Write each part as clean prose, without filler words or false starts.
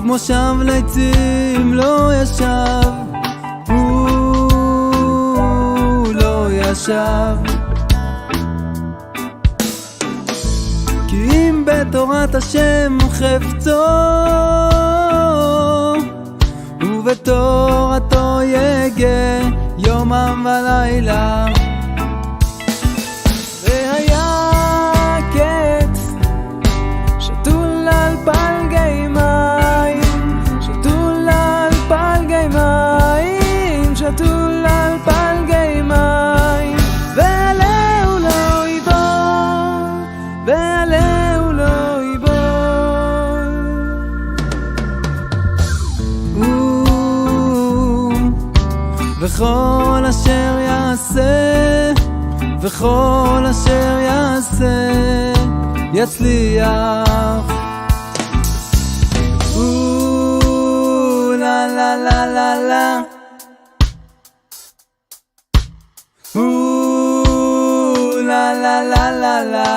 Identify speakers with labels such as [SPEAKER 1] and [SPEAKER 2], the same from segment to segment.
[SPEAKER 1] ובמושב ליצים לא ישב, הוא לא ישב. כי אם בתורת השם חפצו, ובתורתו יגה יומם ולילה. והיה קץ שתול על פלגי מים, שתול על פלגי מים, שתול על פלגי מים. ועלהו לא ייבול, ועלהו לא ייבול. וכל אשר יעשה, וכל אשר יעשה יצליח. לה לה לה לה לה, לה לה לה לה לה,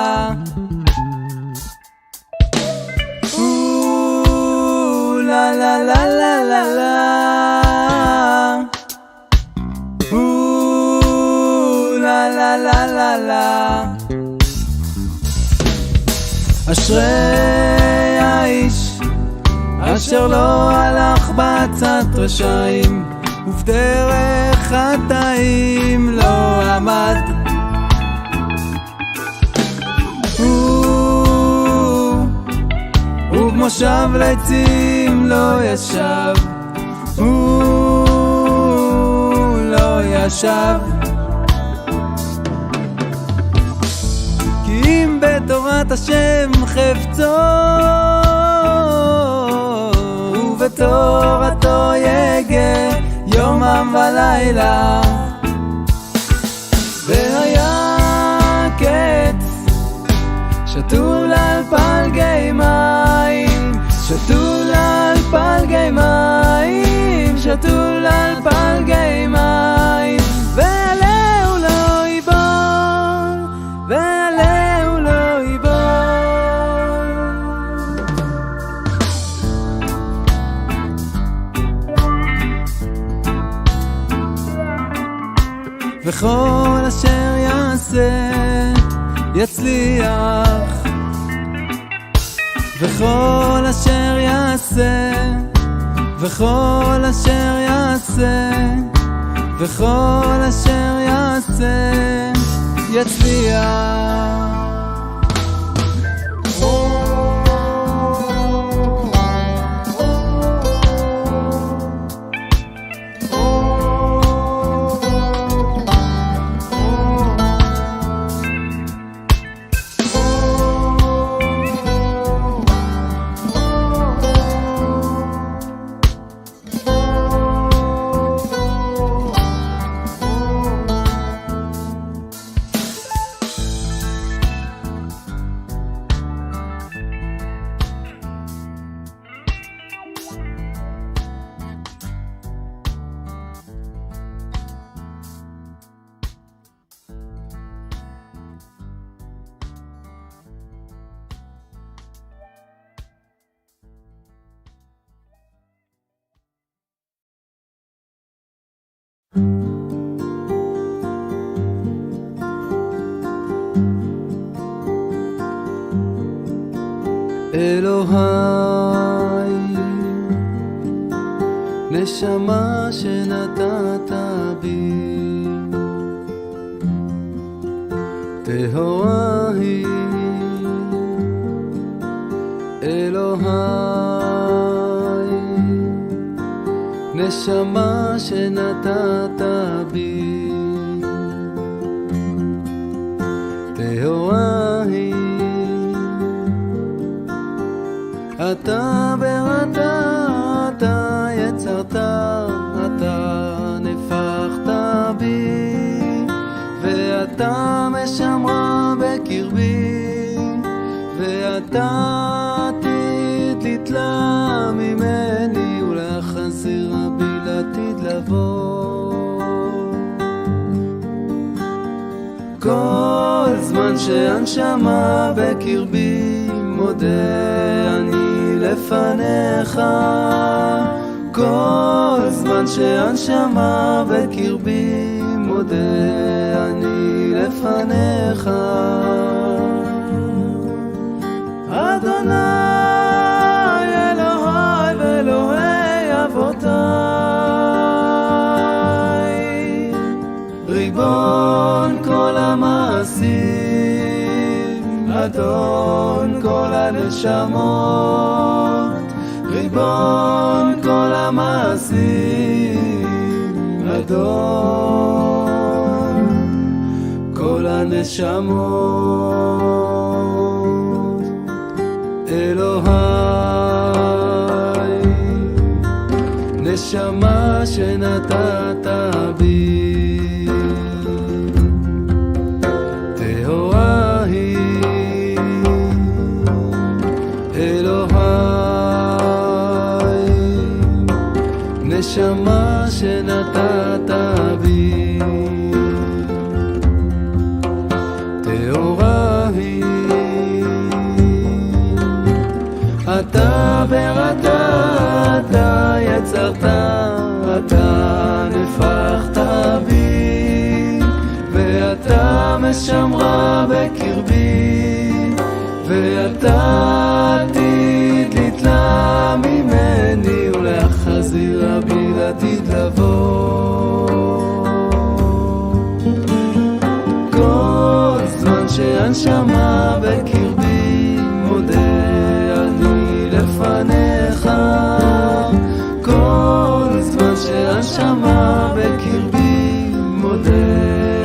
[SPEAKER 1] לה לה לה לה לה לה, לה לה לה לה לה. אשרי האיש אשר לא הלך בעצת רשעים, ובדרך חטאים לא עמד. ובמושב ליצים לא ישב, הוא לא ישב. כי אם בתורת השם חפצו, ובתורתו יגה יומם ולילה. והיה קץ שתול על פלגי מים, שתול על פלגי מים, שתול על פלגי מים. ועלהו לא ייבול, ועלהו לא ייבול. וכל אשר יעשה יצליח, וכל אשר יעשה, וכל אשר יעשה, וכל אשר יעשה יצליח. אלוהי, נשמה שנתת בי, טהורה היא. אלוהי, נשמה שנתת בי, טהורה היא. אתה בראת, אתה יצרת, אתה נפחת בי, ואתה משמרה בקרבי, ואתה עתיד לתלה ממני, ולחזיר בי לעתיד לבוא. כל זמן שהנשמה בקרבי, מודה אני לפניך, כל זמן שהנשמה בקרבי מודה אני לפניך. אדוני אלוהי ואלוהי אבותיי, ריבון כל המעשים, אדון כל הנשמות, ריבון כל המעשים, אדון כל הנשמות. אלוהי, נשמה שנתת בי, טהורה היא. אלוהי, נשמה שנתת בי, טהורה היא. אתה בראתה, אתה יצרת, אתה נפחת בי, ואתה משמרה בקרבי, ואתה עתיד לתלה ממני ולהחזירה בי לעתיד לבוא. כל זמן שהנשמה בקרבי מודה אני לפניך, כל זמן שהנשמה בקרבי מודה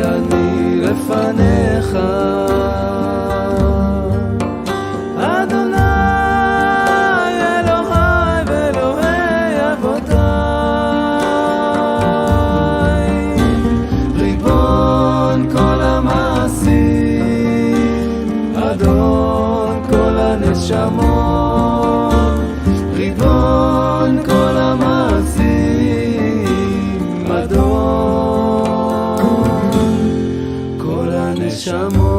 [SPEAKER 1] אני לפניך. אדוני אלוהי ואלוהי אבותיי, ריבון כל המעשים, אדון כל הנשמות, ריבון כל המעשים, אדון כל הנשמות.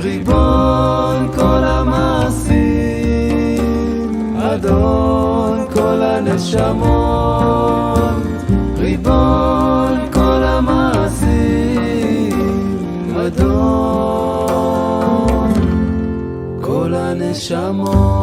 [SPEAKER 1] ריבון כל המעשים, אדון כל הנשמות, ריבון כל המעשים, אדון כל הנשמות.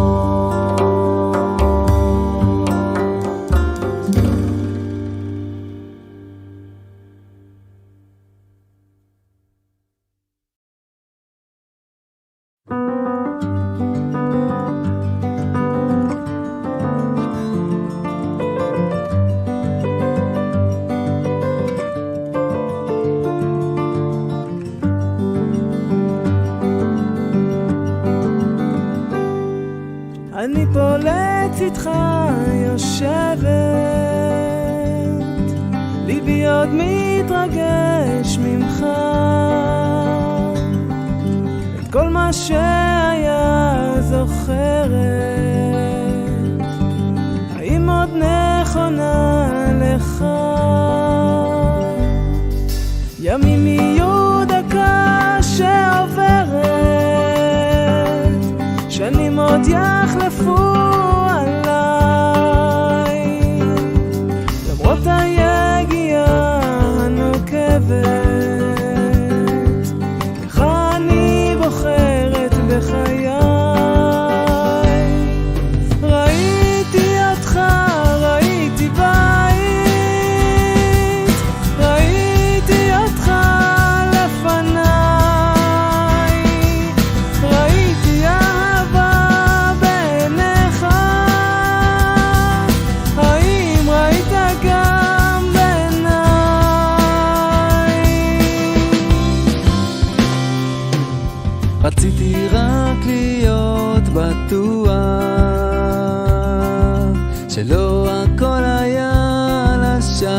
[SPEAKER 1] אני פה לצדך יושבת, ליבי עוד מתרגש ממך, את כל מה שהיה זוכרת, האם עוד נכונה לך? ימים יהיו דקה שעוברת, שנים עוד יחלפו עליי, למרות היגיעה הנוקבת, איך אני בוחרת בחיי. ראיתי אותך, ראיתי בית, ראיתי אותך לפניי, ראיתי אהבה בעיניך, האם בטוח שלא הכל היה לשווא.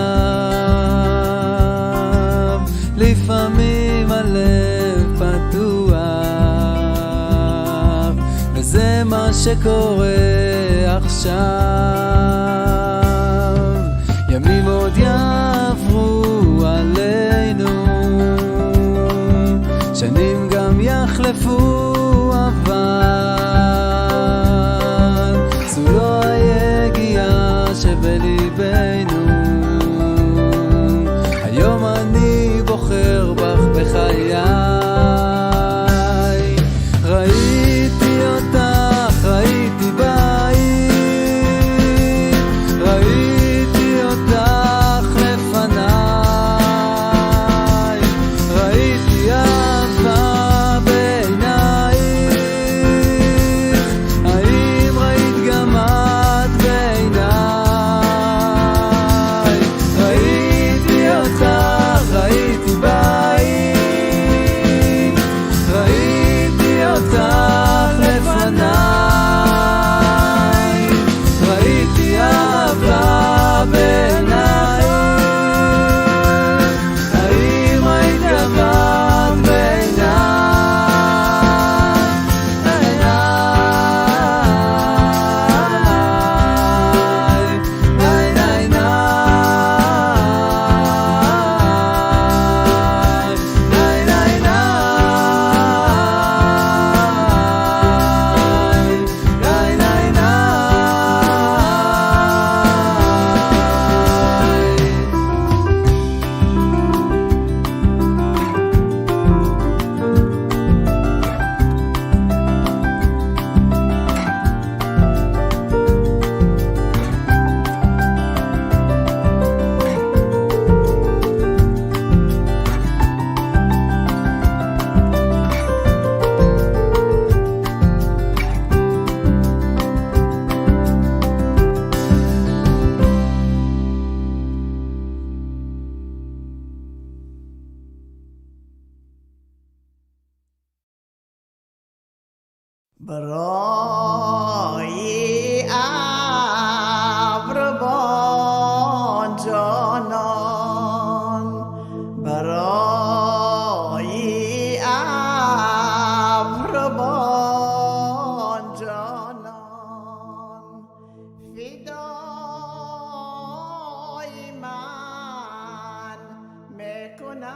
[SPEAKER 1] לפעמים הלב פתוח, וזה מה שקורה עכשיו. ימים עוד יעברו עלינו, שנים גם יחלפו, אבל זו לא היגיעה שבליבנו. היום אני בוחר בך בחיי. ראיתי אותך, ראיתי בית, ראיתי אותך לפניי, ראיתי אהבה בעינייך. האם ראית גם את בעיניי? ראיתי אותך, ראיתי בית, ראיתי אותך לפניי, ראיתי אהבה בעינייך. האם ראית גם את
[SPEAKER 2] برای ابر بان جانان، برای ابر بان جانان، فدای من میکنم.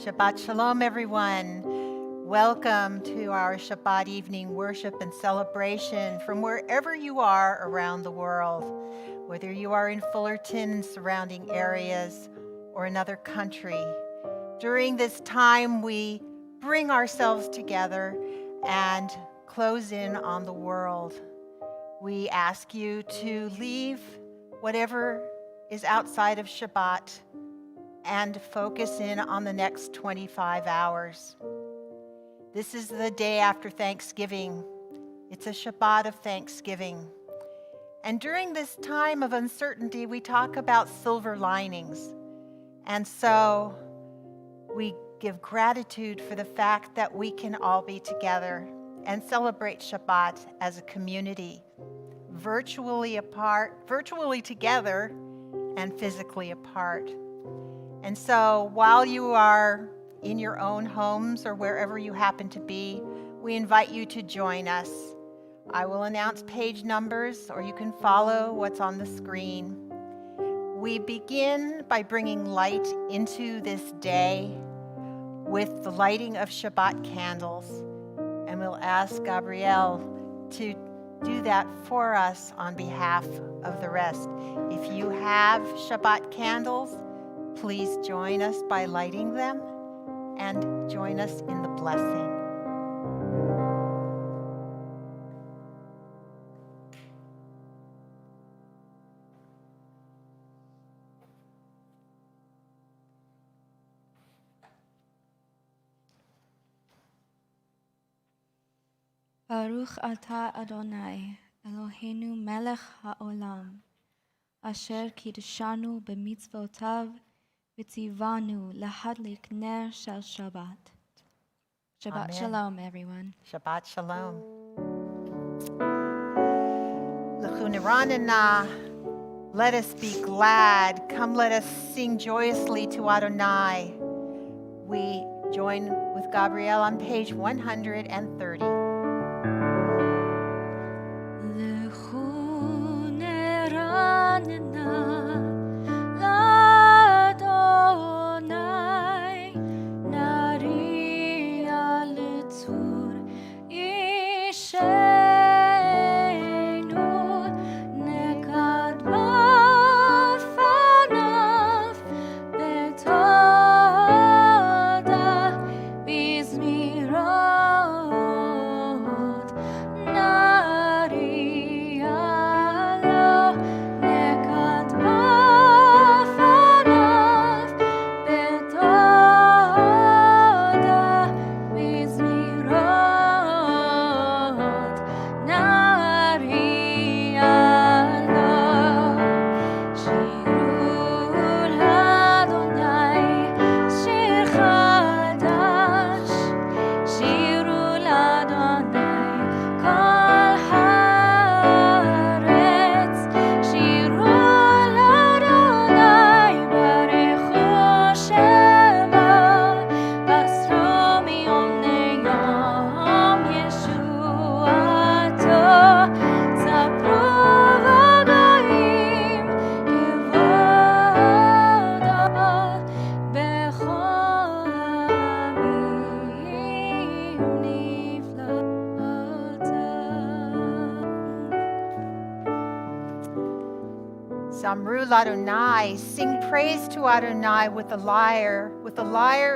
[SPEAKER 3] Shabbat Shalom, everyone. Welcome to our Shabbat evening worship and celebration from wherever you are around the world, whether you are in Fullerton and surrounding areas or another country. During this time, we bring ourselves together and close in on the world. We ask you to leave whatever is outside of Shabbat and focus in on the next 25 hours. This is the day after Thanksgiving. It's a Shabbat of Thanksgiving. And during this time of uncertainty, we talk about silver linings. And so we give gratitude for the fact that we can all be together and celebrate Shabbat as a community, virtually together and physically apart. And so while you are in your own homes or wherever you happen to be, we invite you to join us. I will announce page numbers, or you can follow what's on the screen. We begin by bringing light into this day with the lighting of Shabbat candles, and we'll ask Gabrielle to do that for us on behalf of the rest. If you have Shabbat candles, please join us by lighting them and join us in the blessing.
[SPEAKER 4] Baruch atah Adonai, Eloheinu melech haolam, asher kiddushanu b'mitzvotav, v'tzivanu lahadlik ner shel Shabbat. Shabbat
[SPEAKER 3] Amen.
[SPEAKER 4] Shalom, everyone.
[SPEAKER 3] Shabbat Shalom. L'chuneranana, let us be glad. Come, let us sing joyously to Adonai. We join with Gabrielle on page 130. Zamru Adonai, sing praise to Adonai with a lyre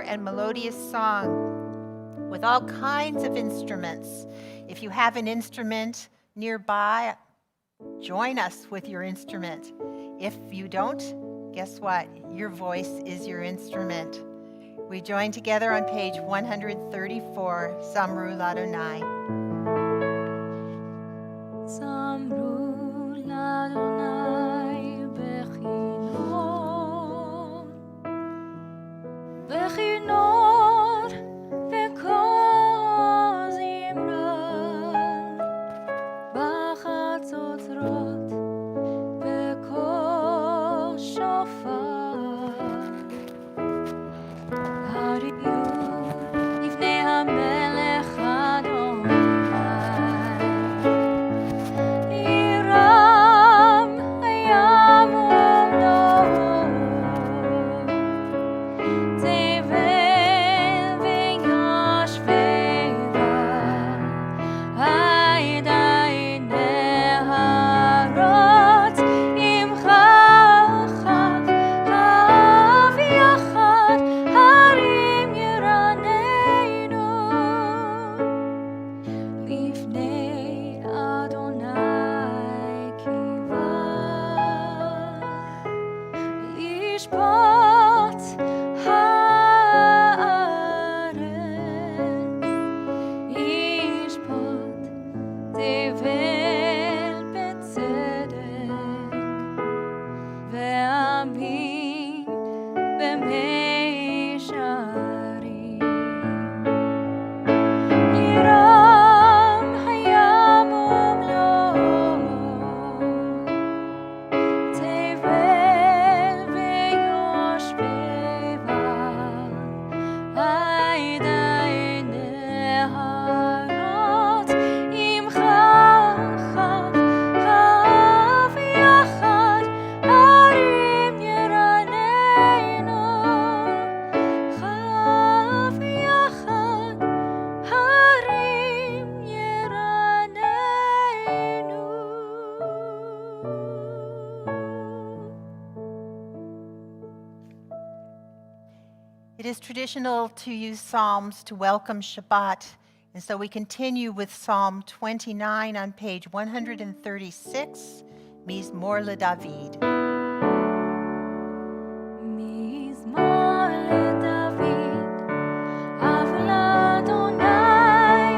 [SPEAKER 3] and melodious song, with all kinds of instruments. If you have an instrument nearby, join us with your instrument. If you don't, guess what? Your voice is your instrument. We join together on page 134, Zamru Adonai.
[SPEAKER 4] Zamru Adonai bechinor, bechinor v'kol zimra, b'chatzotrot v'kol shofar, hariyu לפני המלך אדוני. ישפוט הארץ, ישפוט תבל בצדק, ועמים במי שערים. ירם הים ומלואו, תבל ויושביה, עדה נהרות, עמך חב יחד, הרים ירננו, חב יחד, הרים ירננו.
[SPEAKER 3] It is traditional to use psalms to welcome Shabbat, and so we continue with Psalm 29 on page 136, Mizmor LeDavid.
[SPEAKER 4] מזמור לדוד, אב לאדוני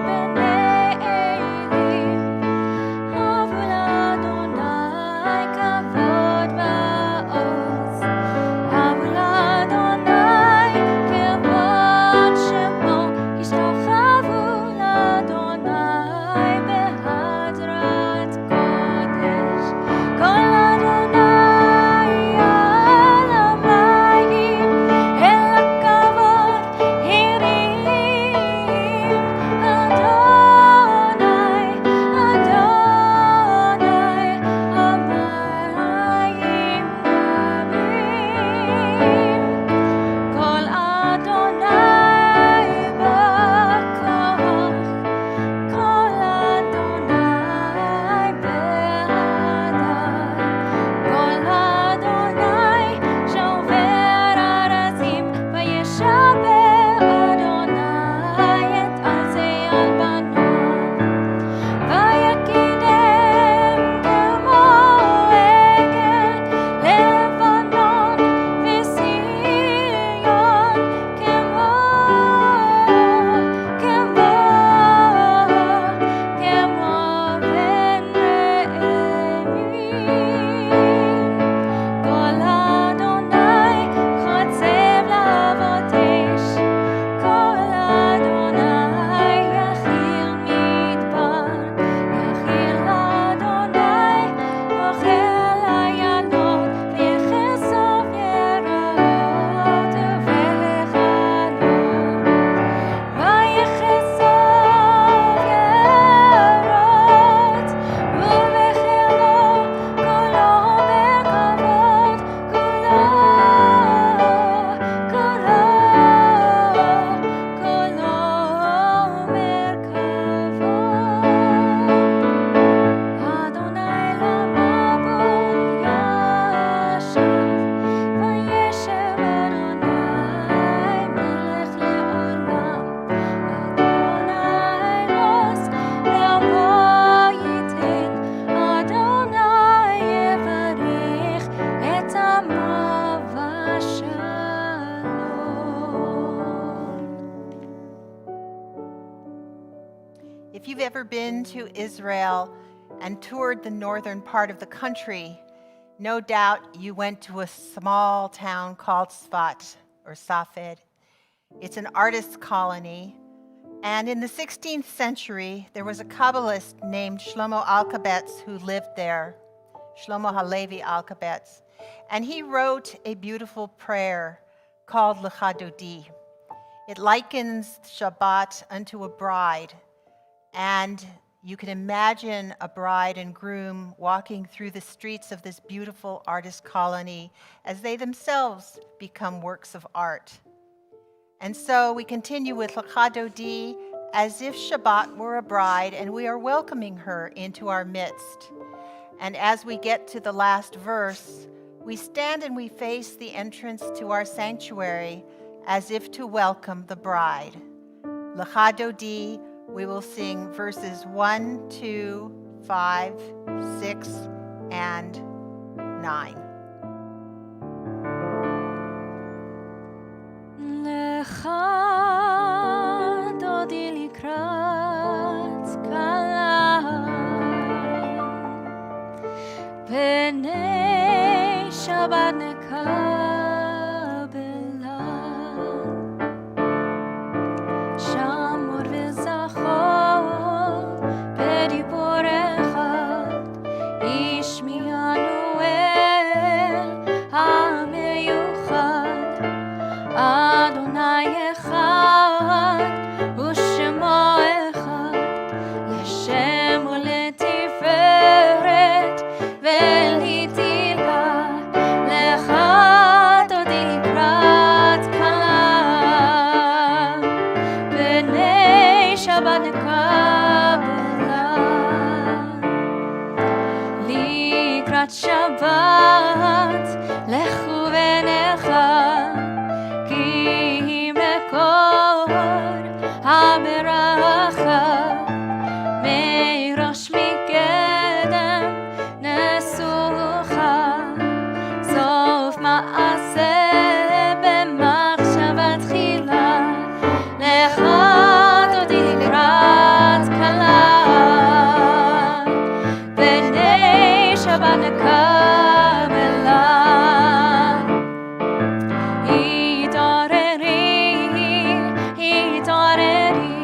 [SPEAKER 4] בני אלים, אב לאדוני כבוד ועוז, אב לאדוני כבוד שמו, השתחוו לאדוני בהדרת קודש. כל אדוני על המים, אל הכבוד הרים, אדוני, אדוני, המים רבים. כל אדוני בכוח, כל אדוני בהדר, כל אדוני שובר ארצים, וישבר אדוני את ארצי הלבנון, ויקידם כמו עגל לבנון וציון, כמו בן ראמים. כל אדוני חוצב להבות אש, כל אדוני יכיל מדבר, יכיל אדוני אוכל עיינות, ויחשוף יראות וחלום, ויחשוף יראות ובחילו, כולו בכבוד, כולו בכבוד. אדוני למבול ישב, וישב אדוני מלך לעולם, אדוני עוז לעמו ייתן, אדוני יברך את עמו ושלום.
[SPEAKER 3] If you've ever been to Israel and toured the northern part of the country, no doubt you went to a small town called Sfat or Safed. It's an artist colony, and in the 16th century, there was a Kabbalist named Shlomo Alkabetz who lived there, Shlomo Halevi Alkabetz, and he wrote a beautiful prayer called Lecha Dodi. It likens Shabbat unto a bride, and you can imagine a bride and groom walking through the streets of this beautiful artist colony as they themselves become works of art. And so we continue with Lecha Dodi as if Shabbat were a bride and we are welcoming her into our midst. And as we get to the last verse, we stand and we face the entrance to our sanctuary as if to welcome the bride. Lecha Dodi, we will sing verses 1, 2, 5, 6, and 9.
[SPEAKER 4] לך דודי לקראת כלה בני שבת נקבלה שמור וזכור בדיבור אחד השמיענו אל המיוחד אדוני אחד ושמו אחד לשם ולתפארת ולתהילה לך דודי לקראת כלה בני שבת נקבלה לקראת שבת לכו ונכה כי מקור הברכה מראש מקדם נסוכה סוף מעשה במחשבה תחילה לך דודי לקראת כלה בני שבת נקבלה התעוררי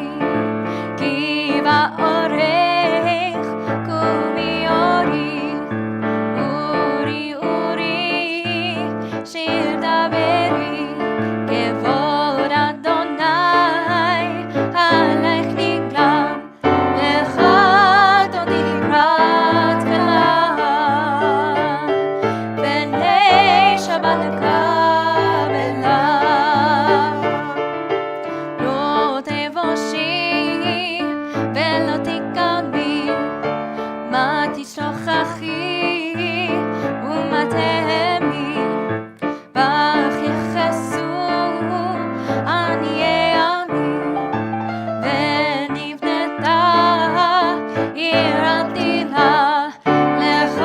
[SPEAKER 4] כי באורך קומי אורי שיר דברי כבוד אדוני עלייך נגלה לך דודי לקראת כלה בני שבת נקבלה לא תבושי ולא תקמי מה תשכחי ומה תהמי בך יחסו עניי עמי ונבנתה עיר עתידה לך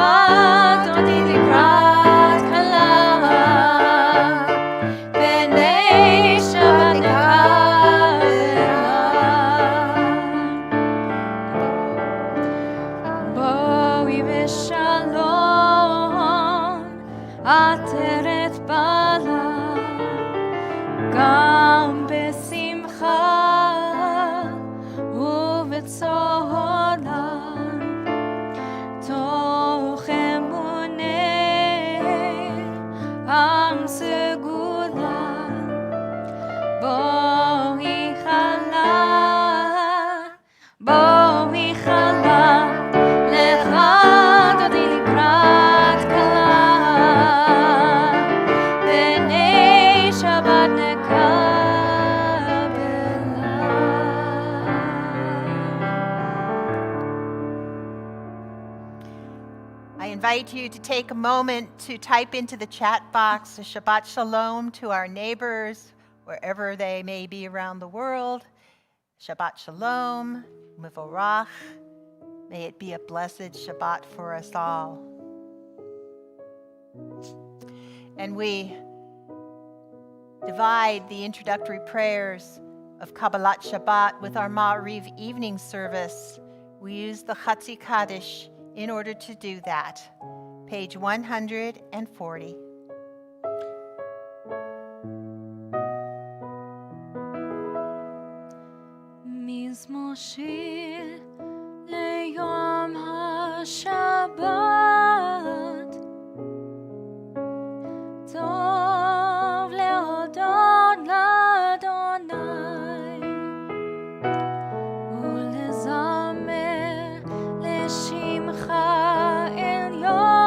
[SPEAKER 4] דודי לקראת כלה בני שבת נקבלה בואי בשלום עטרת בעלה גם בשמחה ובצהלה תוך אמוני עם סגולה בואי חלה לך דודי לקראת כלה בני שבת נקבלה
[SPEAKER 3] I invite you to take a moment to type into the chat box a Shabbat Shalom to our neighbors, wherever they may be around the world. Shabbat Shalom, Mivorach. May it be a blessed Shabbat for us all. And we divide the introductory prayers of Kabbalat Shabbat with our Ma'ariv evening service. We use the Chatzi Kaddish in order to do that. Page 140.
[SPEAKER 4] מזמור שיר ליום השבת טוב להודות לאדוני ולזמר לשמך עליון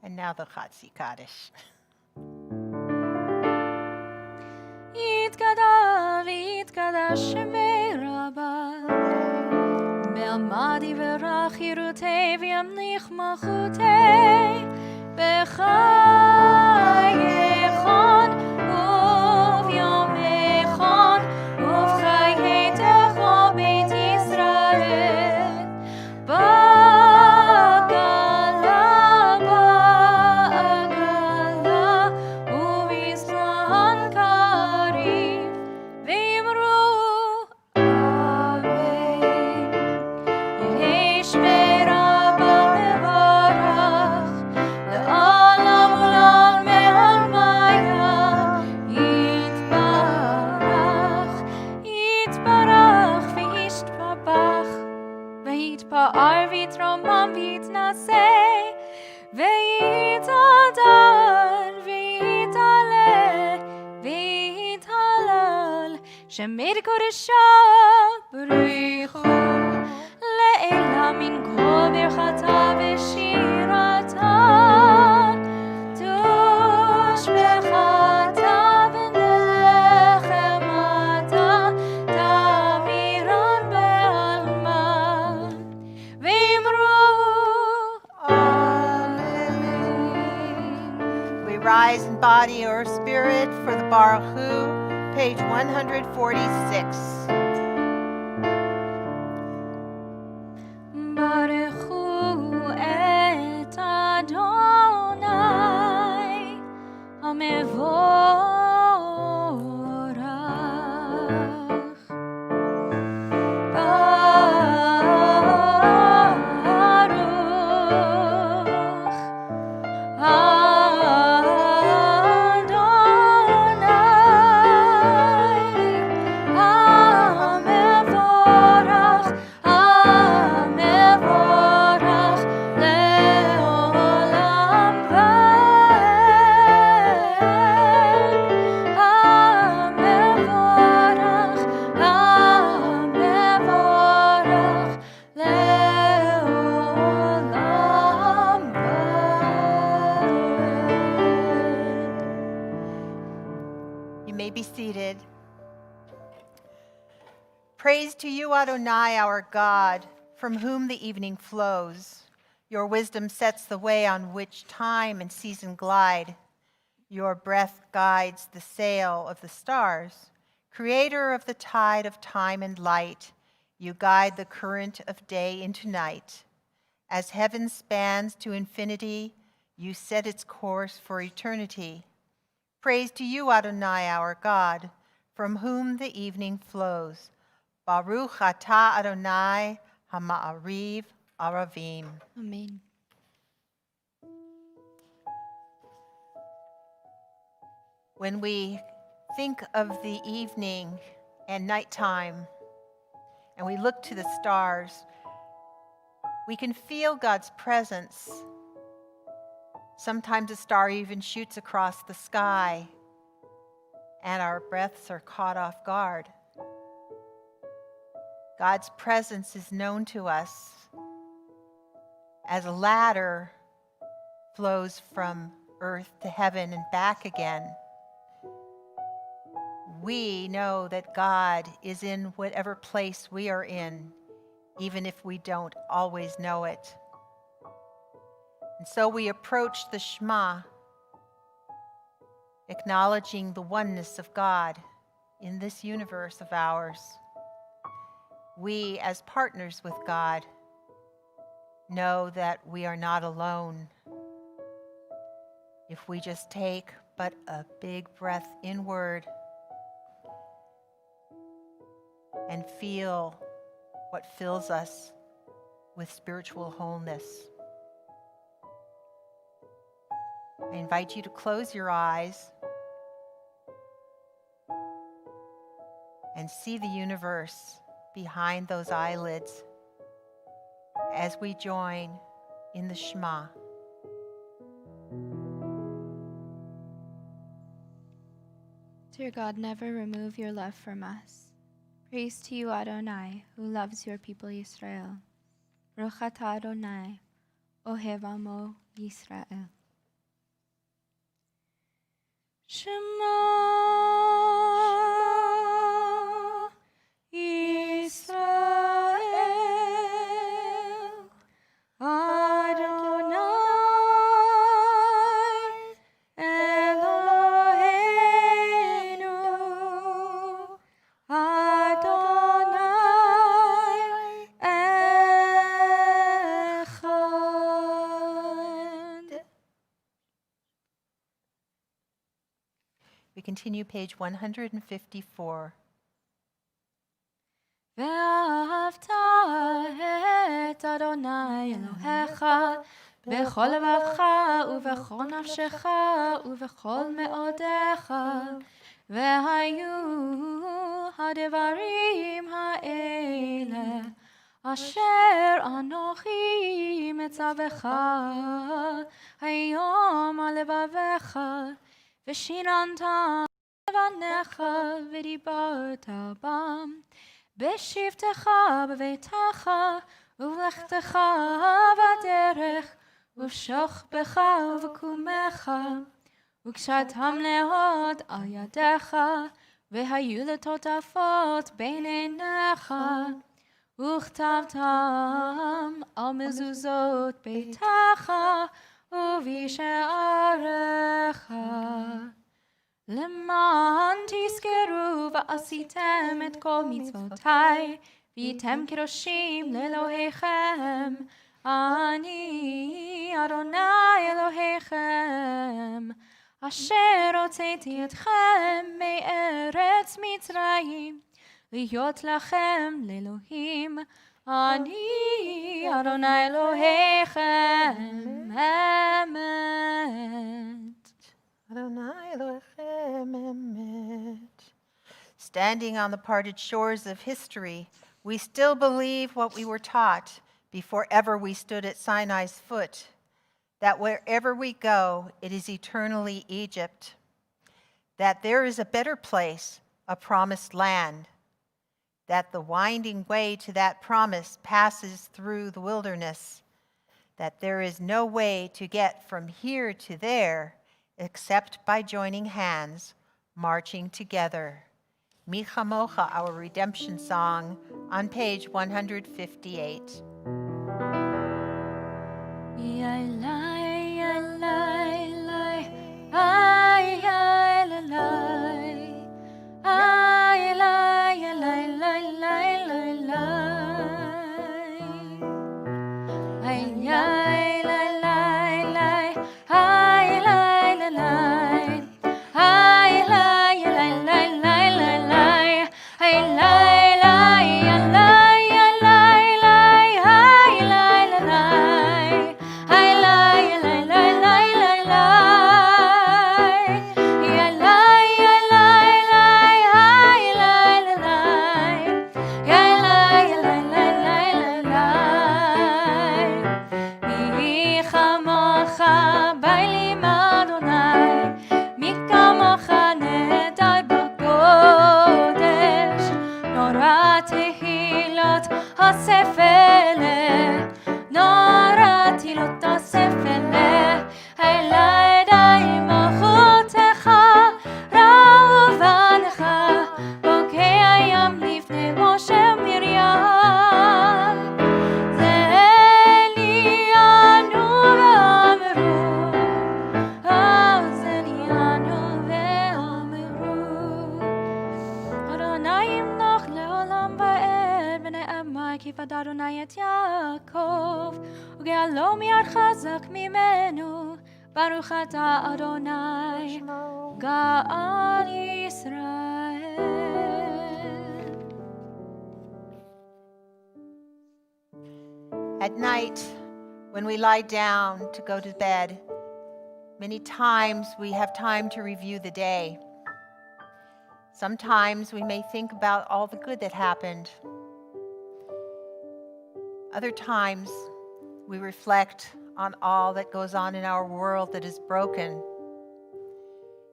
[SPEAKER 3] And now the Chatzi Kaddish.
[SPEAKER 4] יתגדל ויתקדש שמי רבה בעלמד יברך חירותי וימליך מלכותי בחייכון וביומייכון ובחיי תכל בית ישראל בעגלה ובזמן קריב ואמרו אמן יהי שמי רבה מברך לעולם ולעולמי עולמיה יתברך וישתבח ויתפאר ויתרומם ויתנשא ויתהדר ויתעלה ויתהלל שמי קודשו בריחו לעילה מן כל ברכתה ושירתה תושבחתה ונחמתה תמירן בעלמא ואמרו אמן.
[SPEAKER 3] We rise in body or spirit for the Baruch Hu, page 146.
[SPEAKER 4] ברכו את אדוני המבורך ברוך המבורך לעולם
[SPEAKER 3] You may be seated. Praise to you, Adonai, our God, from whom the evening flows. Your wisdom sets the way on which time and season glide. Your breath guides the sail of the stars. Creator of the tide of time and light, you guide the current of day into night. As heaven spans to infinity, you set its course for eternity. Praise to you, Adonai, our God, from whom the evening flows. Baruch atah Adonai hama'ariv aravim.
[SPEAKER 4] Amen.
[SPEAKER 3] When we think of the evening and nighttime, and we look to the stars, we can feel God's presence. Sometimes a star even shoots across the sky, and our breaths are caught off guard. God's presence is known to us as a ladder flows from earth to heaven and back again. We know that God is in whatever place we are in, even if we don't always know it. And so we approach the Shema, acknowledging the oneness of God in this universe of ours. We, as partners with God, know that we are not alone. If we just take but a big breath inward and feel what fills us with spiritual wholeness. I invite you to close your eyes and see the universe behind those eyelids as we join in the Shema.
[SPEAKER 5] Dear God, never remove your love from us. Praise to you, Adonai, who loves your people Yisrael. Baruch atah Adonai, Ohev Amo Yisrael.
[SPEAKER 4] Shema Yisrael Adonai Eloheinu Adonai Echad.
[SPEAKER 3] We continue page 154.
[SPEAKER 4] ואהבת את אדוני אלוהיך בכל לבבך ובכל נפשך ובכל מאודיך, והיו הדברים האלה אשר אנוכי מצווך היום על לבביך, ושיננת לבניך ודיברת בם בשבתך בביתך ובלכתך בדרך ובשוכבך ובקומך, וקשרתם להוד על ידיך, והיו לטוטפות בין עיניך, וכתבתם על מזוזות ביתך ובשעריך, למען תזכרו ועשיתם את כל מצוותיי, והייתם קדושים לאלוהיכם. אני אדוני אלוהיכם, אשר הוצאתי אתכם מארץ מצרים, להיות לכם לאלוהים. אני אדוני אלוהיכם, אמת.
[SPEAKER 3] Adonai Elohim Emet. Standing on the parted shores of history, we still believe what we were taught before ever we stood at Sinai's foot, that wherever we go, it is eternally Egypt, that there is a better place, a promised land, that the winding way to that promise passes through the wilderness, that there is no way to get from here to there except by joining hands, marching together. Mi Chamocha, our redemption song, on page 158.
[SPEAKER 4] אדוני את יעקב, וגאלו מיד חזק ממנו. ברוך אתה אדוני, גאל ישראל.
[SPEAKER 3] At night, when we lie down to go to bed, many times we have time to review the day. Sometimes we may think about all the good that happened. Other times, we reflect on all that goes on in our world that is broken.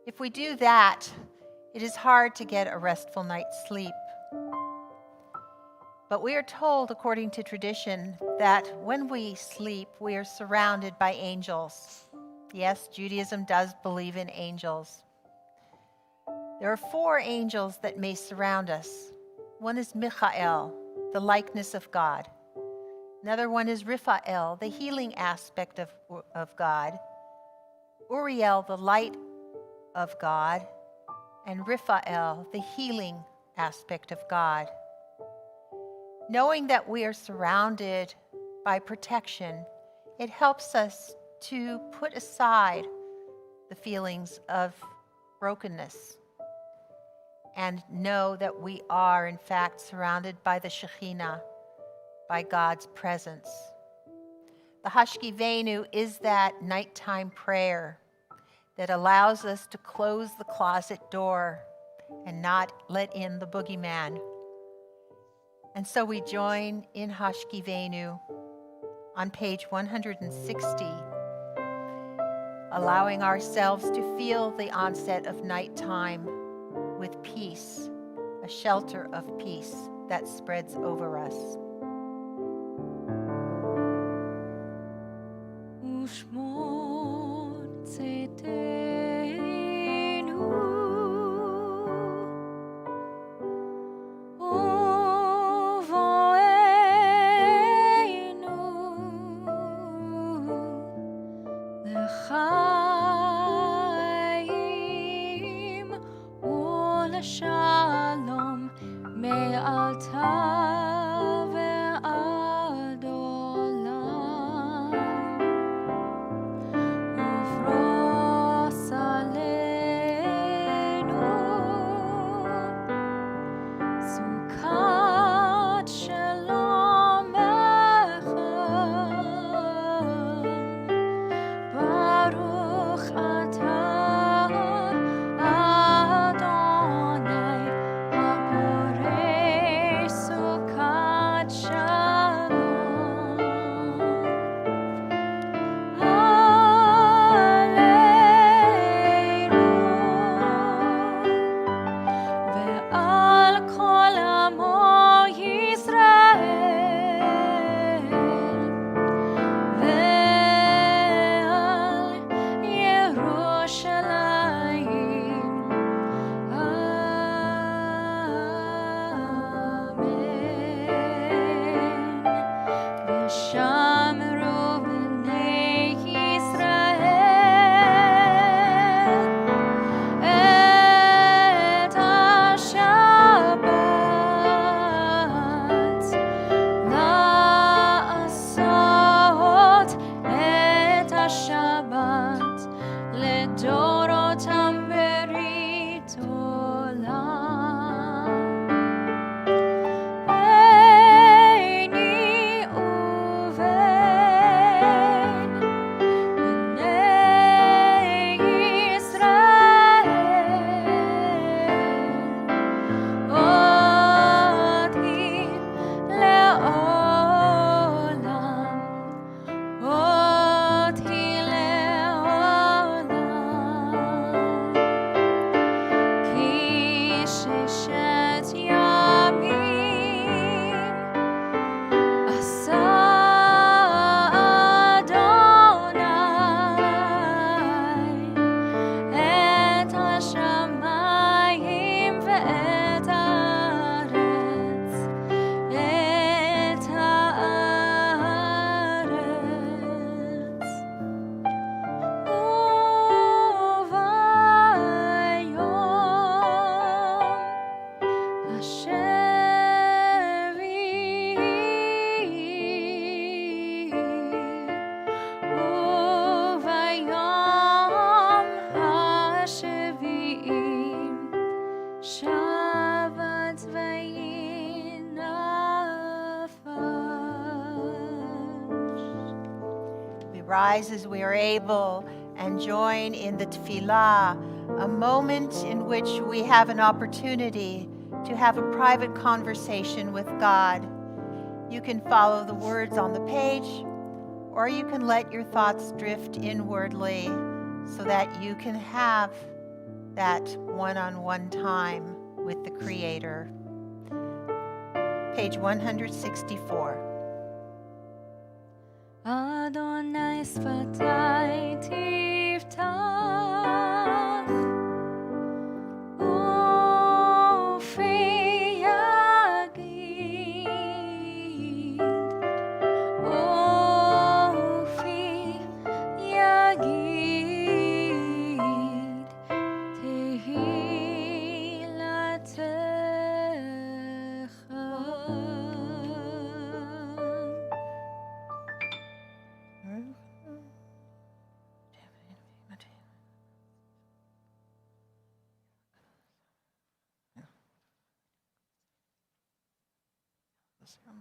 [SPEAKER 3] If we do that, it is hard to get a restful night's sleep. But we are told, according to tradition, that when we sleep, we are surrounded by angels. Yes, Judaism does believe in angels. There are 4 angels that may surround us. One is Michael, the likeness of God. Another one is Raphael, the healing aspect of God. Uriel, the light of God. And Raphael, the healing aspect of God. Knowing that we are surrounded by protection, it helps us to put aside the feelings of brokenness and know that we are, in fact, surrounded by the Shekhinah, by God's presence. The Hashkivenu is that nighttime prayer that allows us to close the closet door and not let in the boogeyman. And so we join in Hashkivenu on page 160, allowing ourselves to feel the onset of nighttime with peace, a shelter of peace that spreads over us.
[SPEAKER 4] Ushmor tzedenu, uvoenu, l'chaim u'l'shalom me'alta ve'ad olam. Ufros aleinu sukat shalom echad. Baruch atah Adonai haborei sukat shalom. Aleinu ve'al kol amo Yisrael ve'al Yerushalayim. Amen. V'shamru b'nei Yisrael et ha-Shabbat la'asot et ha-Shabbat לדורותם ברית עולם. ביני ובין בני ישראל אותי לעולם, אותי לעולם. כי ששת ימים עשה אדוני את השמיים ואת הארץ, את הארץ. וביום השביעי, וביום השביעי שבת וינפש.
[SPEAKER 3] We rise as we are able and join in the tefillah, a moment in which we have an opportunity to have a private conversation with God. You can follow the words on the page, or you can let your thoughts drift inwardly so that you can have that one-on-one time with the Creator. Page 164.
[SPEAKER 4] Adonai sfatai tiftach
[SPEAKER 3] Shalom.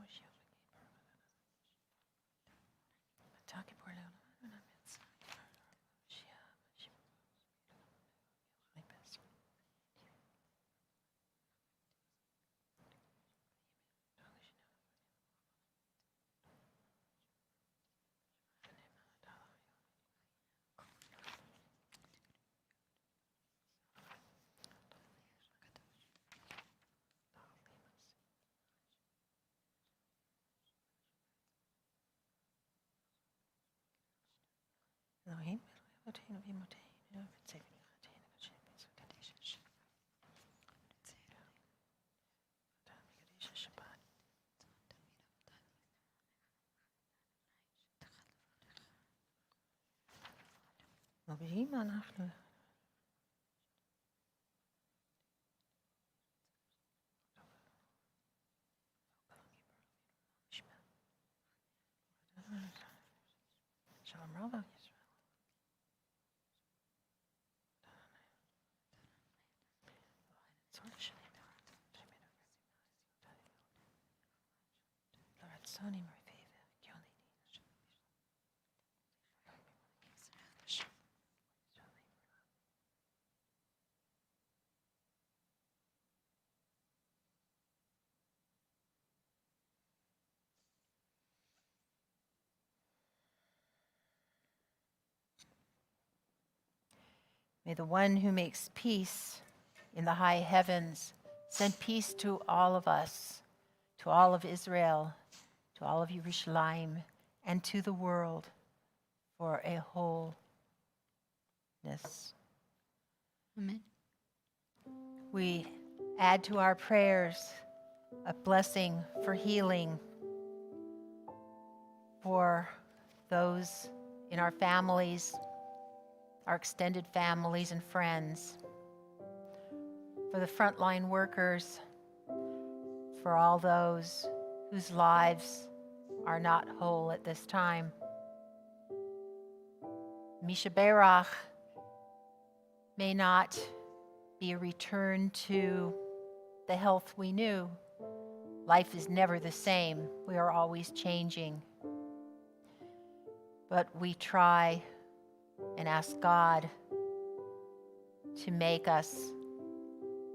[SPEAKER 3] May the one who makes peace in the high heavens send peace to all of us, to all of Israel, to all of Yerushalayim, and to the world for a wholeness.
[SPEAKER 5] Amen.
[SPEAKER 3] We add to our prayers a blessing for healing for those in our families, our extended families and friends, for the frontline workers, for all those whose lives are not whole at this time. Misha Berach may not be a return to the health we knew. Life is never the same. We are always changing. But we try and ask God to make us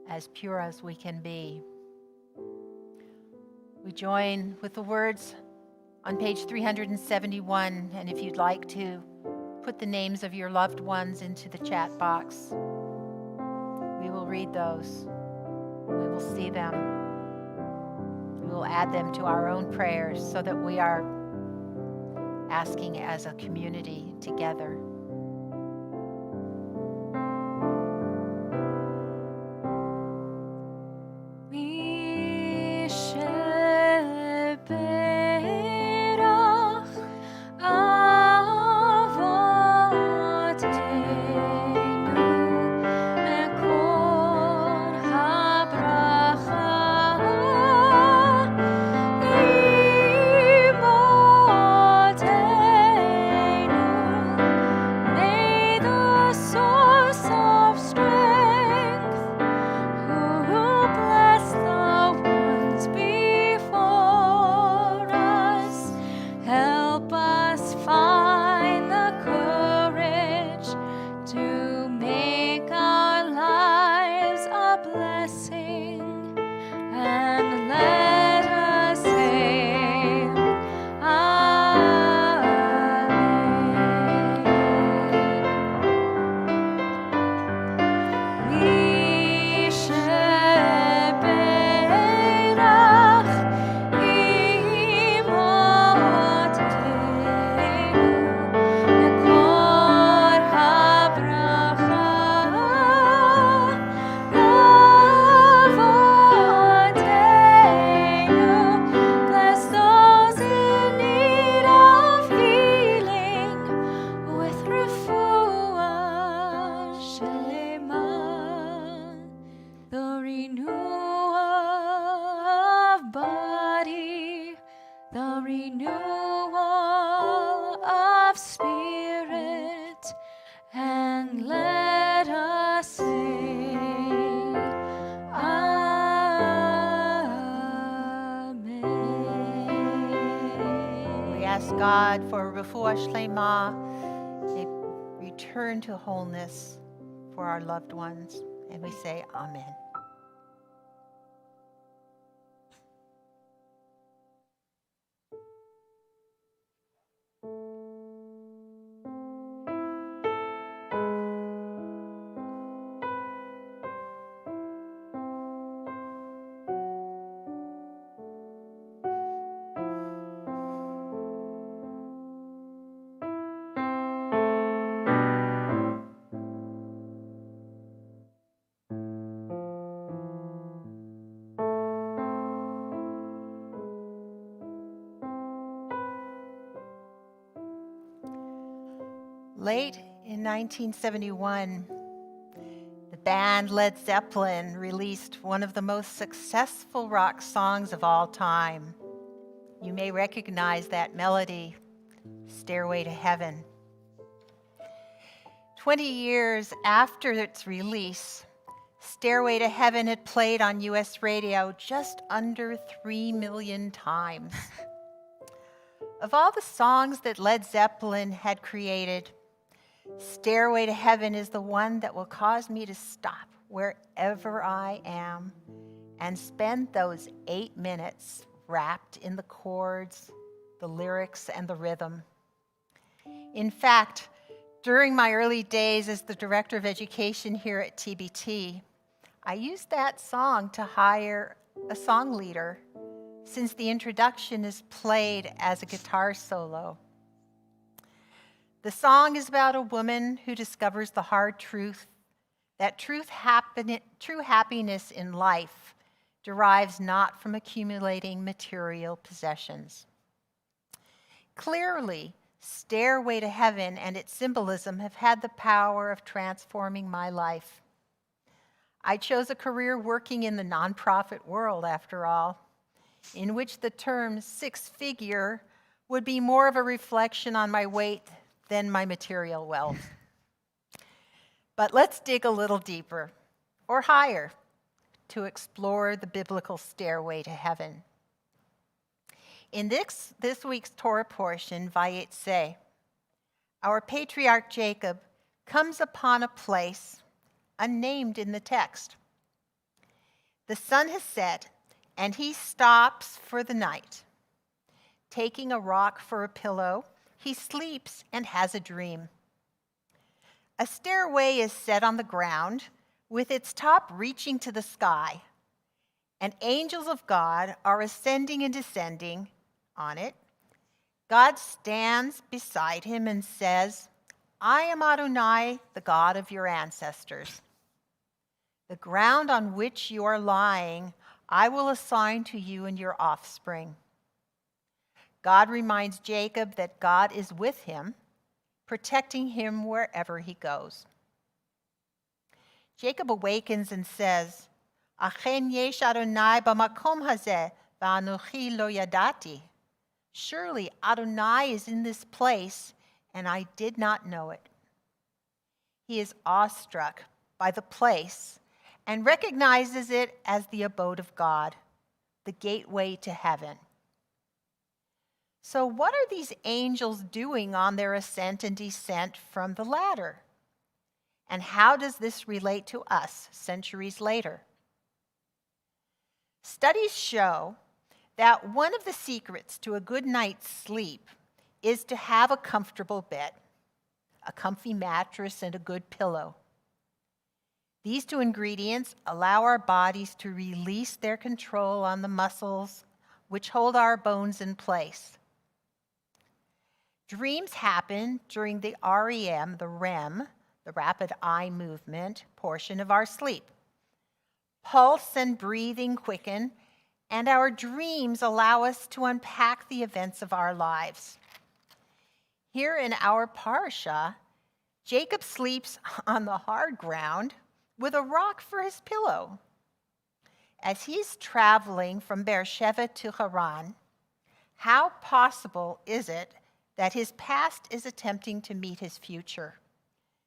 [SPEAKER 3] as pure as we can be. We join with the words on page 371, and if you'd like to put the names of your loved ones into the chat box, we will read those. We will see them. We will add them to our own prayers so that we are asking as a community together. God for refuah shlema, a return to wholeness for our loved ones. And we say amen. Late in 1971, the band Led Zeppelin released one of the most successful rock songs of all time. You may recognize that melody, Stairway to Heaven. 20 years after its release, Stairway to Heaven had played on US radio just under 3 million times. Of all the songs that Led Zeppelin had created, Stairway to Heaven is the one that will cause me to stop wherever I am and spend those 8 minutes wrapped in the chords, the lyrics, and the rhythm. In fact, during my early days as the Director of Education here at TBT, I used that song to hire a song leader, since the introduction is played as a guitar solo. The song is about a woman who discovers the hard truth that true happiness in life derives not from accumulating material possessions. Clearly, Stairway to Heaven and its symbolism have had the power of transforming my life. I chose a career working in the nonprofit world, after all, in which the term six-figure would be more of a reflection on my weight than my material wealth. But let's dig a little deeper, or higher, to explore the biblical stairway to heaven. In this week's Torah portion, Vayetze, our patriarch Jacob comes upon a place unnamed in the text. The sun has set, and he stops for the night. Taking a rock for a pillow, he sleeps and has a dream. A stairway is set on the ground, with its top reaching to the sky, and angels of God are ascending and descending on it. God stands beside him and says, "I am Adonai, the God of your ancestors. The ground on which you are lying, I will assign to you and your offspring." God reminds Jacob that God is with him, protecting him wherever he goes. Jacob awakens and says, "Achen yesh Adonai b'makom hazeh, v'anochi lo yadati." Surely Adonai is in this place, and I did not know it. He is awestruck by the place and recognizes it as the abode of God, the gateway to heaven. So what are these angels doing on their ascent and descent from the ladder? And how does this relate to us centuries later? Studies show that one of the secrets to a good night's sleep is to have a comfortable bed, a comfy mattress, and a good pillow. These two ingredients allow our bodies to release their control on the muscles which hold our bones in place. Dreams happen during the REM, the REM, the rapid eye movement portion of our sleep. Pulse and breathing quicken, and our dreams allow us to unpack the events of our lives. Here in our parsha, Jacob sleeps on the hard ground with a rock for his pillow. As he's traveling from Beersheba to Haran, how possible is it that his past is attempting to meet his future,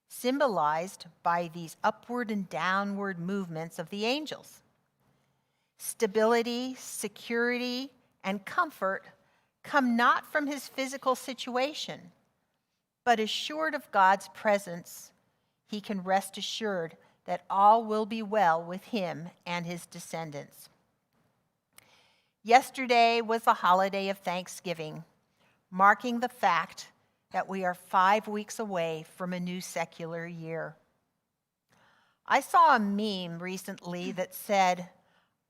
[SPEAKER 3] symbolized by these upward and downward movements of the angels? Stability, security, and comfort come not from his physical situation, but assured of God's presence, he can rest assured that all will be well with him and his descendants. Yesterday was the holiday of Thanksgiving, marking the fact that we are 5 weeks away from a new secular year. I saw a meme recently that said,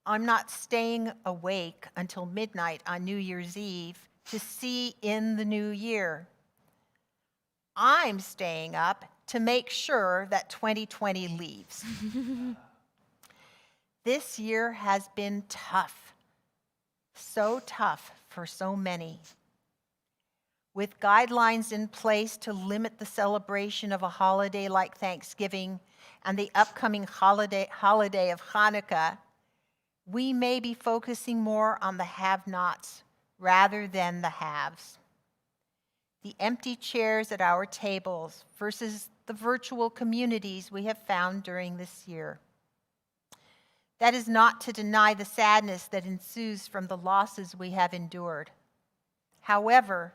[SPEAKER 3] "I'm not staying awake until midnight on New Year's Eve to see in the new year. I'm staying up to make sure that 2020 leaves." This year has been tough, so tough for so many. With guidelines in place to limit the celebration of a holiday like Thanksgiving and the upcoming holiday of Hanukkah, we may be focusing more on the have-nots rather than the haves. The empty chairs at our tables versus the virtual communities we have found during this year. That is not to deny the sadness that ensues from the losses we have endured. However,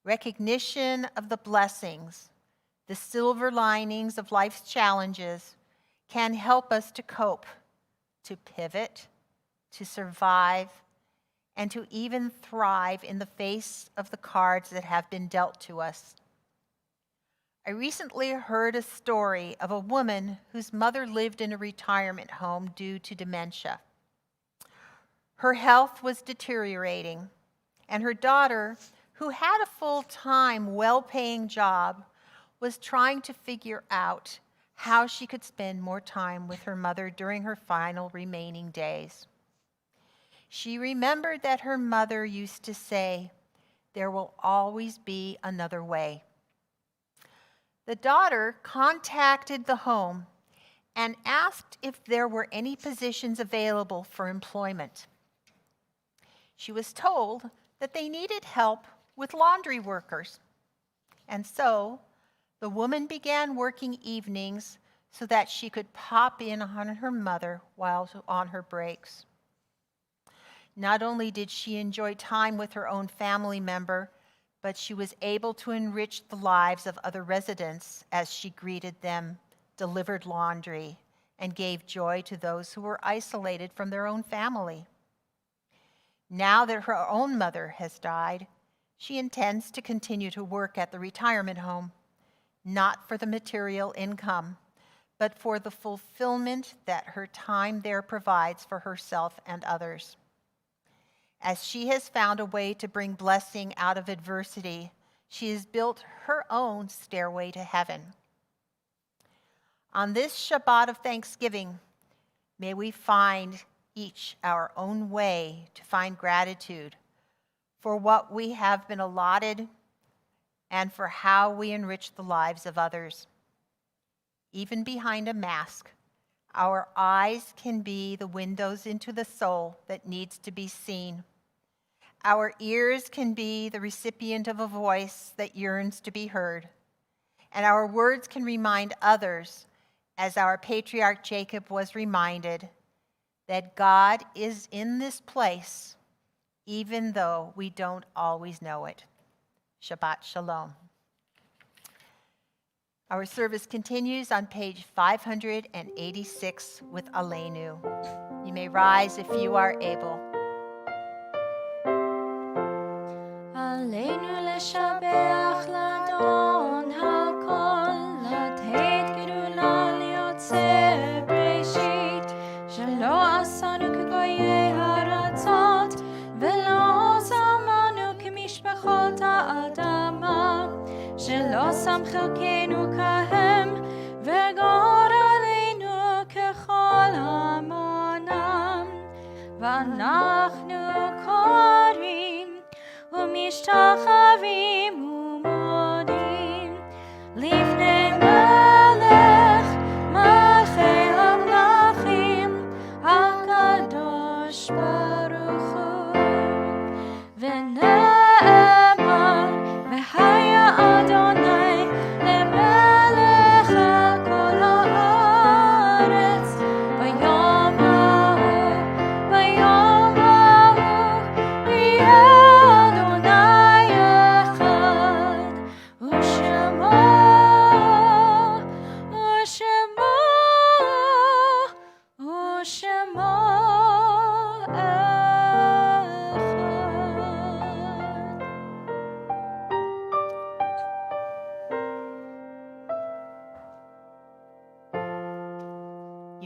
[SPEAKER 3] recognition of the blessings, the silver linings of life's challenges, can help us to cope, to pivot, to survive, and to even thrive in the face of the cards that have been dealt to us. I recently heard a story of a woman whose mother lived in a retirement home due to dementia. Her health was deteriorating, and her daughter, who had a full-time, well-paying job, was trying to figure out how she could spend more time with her mother during her final remaining days. She remembered that her mother used to say, "There will always be another way." The daughter contacted the home and asked if there were any positions available for employment. She was told that they needed help with laundry workers. And so the woman began working evenings so that she could pop in on her mother while on her breaks. Not only did she enjoy time with her own family member, but she was able to enrich the lives of other residents as she greeted them, delivered laundry, and gave joy to those who were isolated from their own family. Now that her own mother has died, she intends to continue to work at the retirement home, not for the material income, but for the fulfillment that her time there provides for herself and others. As she has found a way to bring blessing out of adversity, she has built her own stairway to heaven. On this Shabbat of Thanksgiving, may we find each our own way to find gratitude for what we have been allotted and for how we enrich the lives of others. Even behind a mask, our eyes can be the windows into the soul that needs to be seen. Our ears can be the recipient of a voice that yearns to be heard. And our words can remind others, as our patriarch Jacob was reminded, that God is in this place, even though we don't always know it. Shabbat Shalom. Our service continues on page 586 with Aleinu. You may rise if you are able.
[SPEAKER 4] עלינו לשבח לאדון הכל, לתת גדולה ליוצר בראשית, שלא עשנו כגויי הארצות, ולא שמנו כמשפחות האדמה, שלא שם חלקנו כהם, וגורלנו ככל המונם, ואנחנו קוראים ומשתחווים ומודים לפני מלך מלכי המלכים הקדוש ברוך הוא. ונאמר והיה אדוני למלך על כל הארץ ביום ההוא יהיה אדוני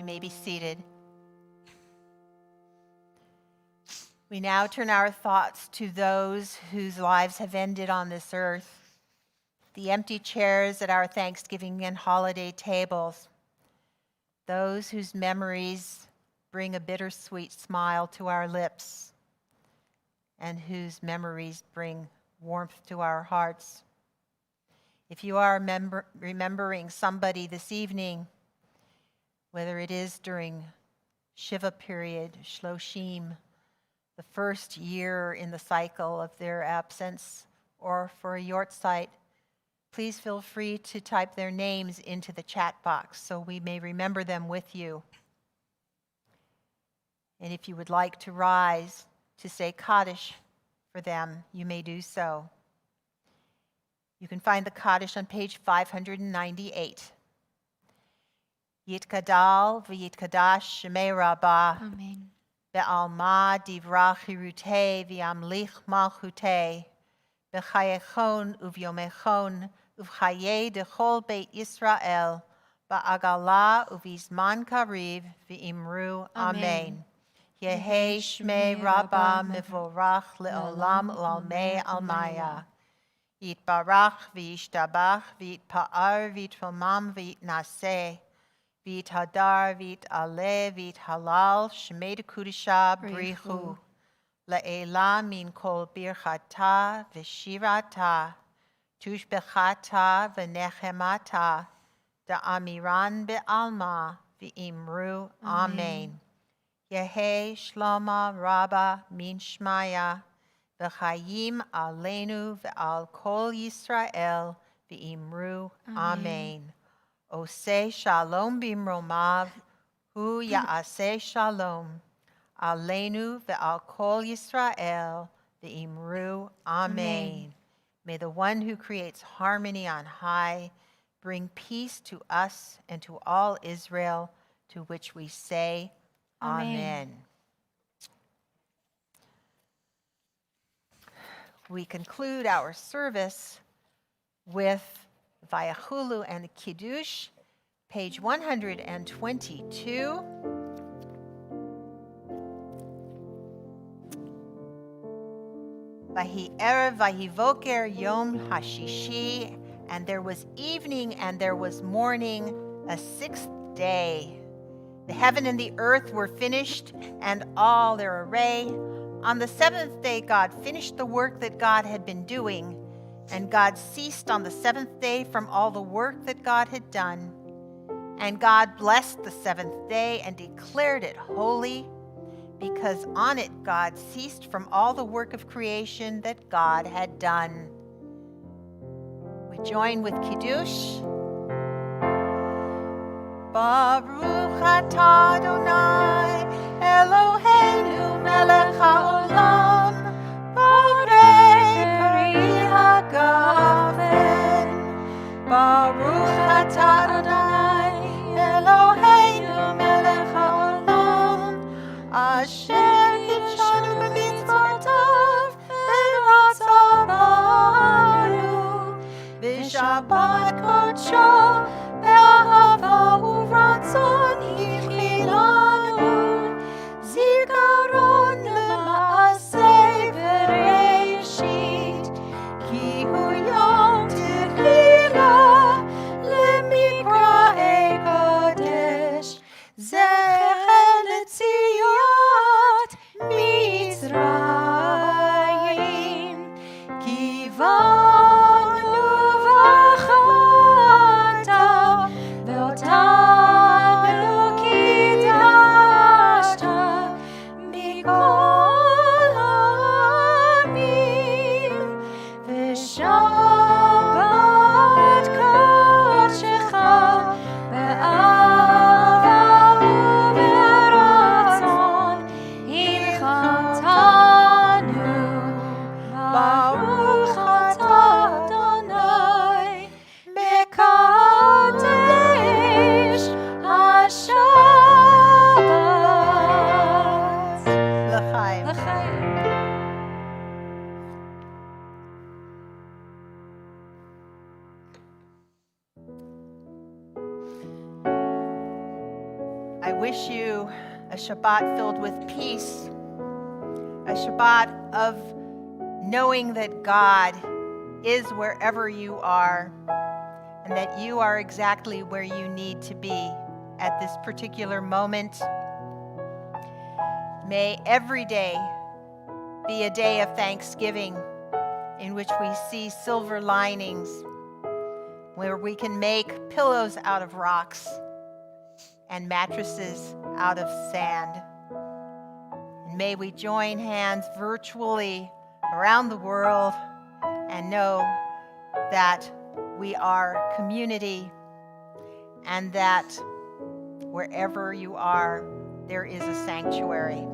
[SPEAKER 3] You may be seated. We now turn our thoughts to those whose lives have ended on this earth, the empty chairs at our Thanksgiving and holiday tables, those whose memories bring a bittersweet smile to our lips, and whose memories bring warmth to our hearts. If you are remembering somebody this evening, whether it is during Shiva period, Shloshim, the first year in the cycle of their absence, or for a yortzeit, please feel free to type their names into the chat box so we may remember them with you. And if you would like to rise to say Kaddish for them, you may do so. You can find the Kaddish on page 598. Yitkadal v'yitkadash shemei rabbah.
[SPEAKER 5] Amen.
[SPEAKER 3] Be'alma divra chirutei v'yamlich malchutei. B'chayechon uvyomechon uv'chayei dechol beit Yisrael. Ba'agala uv'izman kariv v'imru amen. Yehi shmei rabbah mevorach le'olam u'almei almaya. Yitbarach v'yishtabach v'yitpa'ar v'yitfomam v'yitnaseh. V'it hadar, v'it ale, v'it halal, shmei dekudisha brichu. La'ela min kol birchata v'shirata, tushbechata v'nechemata, da'amiran be'alma v'imru amen. Yehi shloma rabba min shmaya, v'chayim aleinu v'al kol Yisrael v'imru amen. Oseh shalom bimromav, hu ya'aseh shalom. Aleinu ve'al kol Yisrael, ve'imru amen. May the one who creates harmony on high bring peace to us and to all Israel, to which we say amen. We conclude our service with Vayachulu and Kiddush, page 122. Vahi erev vahivoker yom hashishi, and there was evening and there was morning, a sixth day. The heaven and the earth were finished, and all their array. On the seventh day God finished the work that God had been doing, and God ceased on the seventh day from all the work that God had done. And God blessed the seventh day and declared it holy, because on it God ceased from all the work of creation that God had done. We join with Kiddush. Baruch atah Adonai Eloheinu melech haolam, borei peri hagafen. Baruch atah Adonai Eloheinu melech haolam, asher kitshanu b'mitzvotav v'ratzah banu, v'shabbat kodsho be'ahava uvratzon hichilanu, zikaron lema'aseh bereishit, ki hu yom tehillah lemikra'ei kodesh, zecher letziat Mitzrayim, kivanu v'chata ve'otanu kidam wish you a Shabbat filled with peace, a Shabbat of knowing that God is wherever you are and that you are exactly where you need to be at this particular moment. May every day be a day of thanksgiving in which we see silver linings, where we can make pillows out of rocks and mattresses out of sand. And may we join hands virtually around the world and know that we are community and that wherever you are, there is a sanctuary.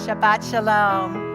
[SPEAKER 3] Shabbat Shalom.